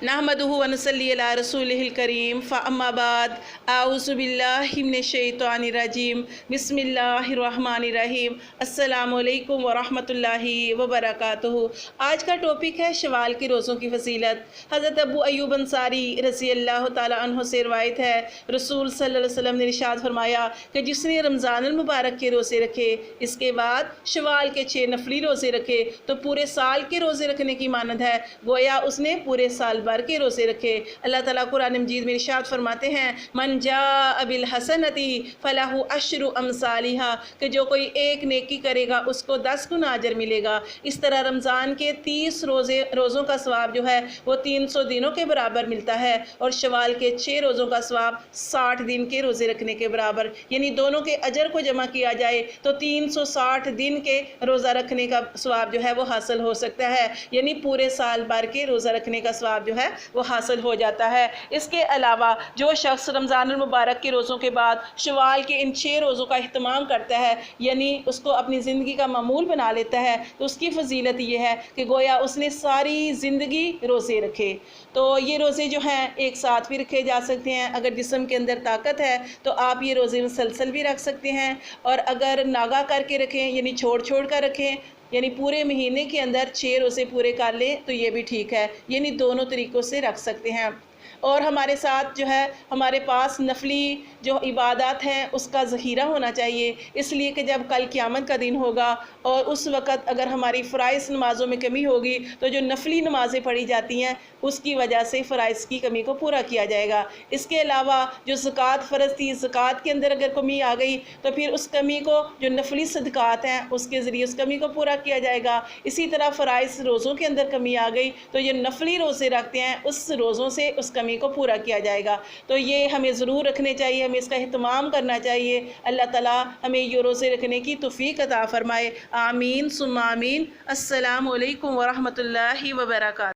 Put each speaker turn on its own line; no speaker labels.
नहमदुहु व नुसल्ली अला रसूलिहिल करीम फ़अम्मा बाद आऊज़ु बिल्लाहि मिनश शैतानिर रजीम बिस्मिल्लाहिर रहमानिर रहीम अस्सलामु अलैकुम व रहमतुल्लाहि व बरकातुहू। आज का टॉपिक है शवाल के रोज़ों की फजीलत। हज़रत अबू अय्यूब अंसारी रज़ी अल्लाह ताला अन्हु से रवायत है, रसूल सल्लल्लाहु अलैहि वसल्लम ने इरशाद फरमाया कि जिसने रमज़ानुल मुबारक के रोज़े रखे, इसके बाद शवाल के 6 नफली रोज़े रखे तो पूरे साल के रोज़े रखने की मानद है, गोया उसने पूरे साल भर के रोज़े रखे। अल्लाह ताला कुरान मजीद में इरशाद फरमाते हैं, मन जाअ बिल हसनती फलहु अश्रु अमसालिहा, कि जो कोई एक नेकी करेगा उसको 10 गुना अजर मिलेगा। इस तरह रमज़ान के 30 रोज़ों का सवाब जो है वो 300 दिनों के बराबर मिलता है और शवाल के 6 रोज़ों का सवाब 60 दिन के रोज़े रखने के बराबर, यानी दोनों के अजर को जमा किया जाए तो 360 दिन के रोज़ा रखने का सवाब जो है वो हासिल हो सकता है, यानी पूरे साल भर के रोज़ा रखने का सवाब जो है वो हासिल हो जाता है। इसके अलावा जो शख्स रमज़ानुल मुबारक के रोज़ों के बाद शवाल के इन 6 रोज़ों का अहतमाम करता है, यानी उसको अपनी ज़िंदगी का मामूल बना लेता है, तो उसकी फजीलत ये है कि गोया उसने सारी ज़िंदगी रोज़े रखे। तो ये रोज़े जो हैं एक साथ भी रखे जा सकते हैं। अगर जिस्म के अंदर ताकत है तो आप ये रोज़े मुसलसल भी रख सकते हैं, और अगर नागा करके रखें यानी छोड़ छोड़ कर रखें, यानी पूरे महीने के अंदर 6 रोज़े पूरे कर लें तो ये भी ठीक है, यानी दोनों तरीक़ों से रख सकते हैं। और हमारे साथ जो है हमारे पास नफली जो इबादत हैं उसका ज़ख़ीरा होना चाहिए, इसलिए कि जब कल क़यामत का दिन होगा और उस वक़्त अगर हमारी फ़राइज़ नमाज़ों में कमी होगी तो जो नफली नमाज़ें पढ़ी जाती हैं उसकी वजह से फ़राइज़ की कमी को पूरा किया जाएगा। इसके अलावा जो ज़कात फ़र्ज़ थी, ज़कात के अंदर अगर कमी आ गई तो फिर उस कमी को जो नफली सदक़ात हैं उसके ज़रिए उस कमी को पूरा किया जाएगा। इसी तरह फ़राइज़ रोज़ों के अंदर कमी आ गई तो जो नफली रोज़े रखते हैं उस रोज़ों से उस कमी को पूरा किया जाएगा। तो ये हमें ज़रूर रखने चाहिए, हमें इसका एहतमाम करना चाहिए। अल्लाह ताला हमें ये रोज़े रखने की तौफ़ीक़ अता फ़रमाए। आमीन सुम्मा आमीन। अस्सलामु अलैकुम व रहमतुल्लाहि व बरकातुहू।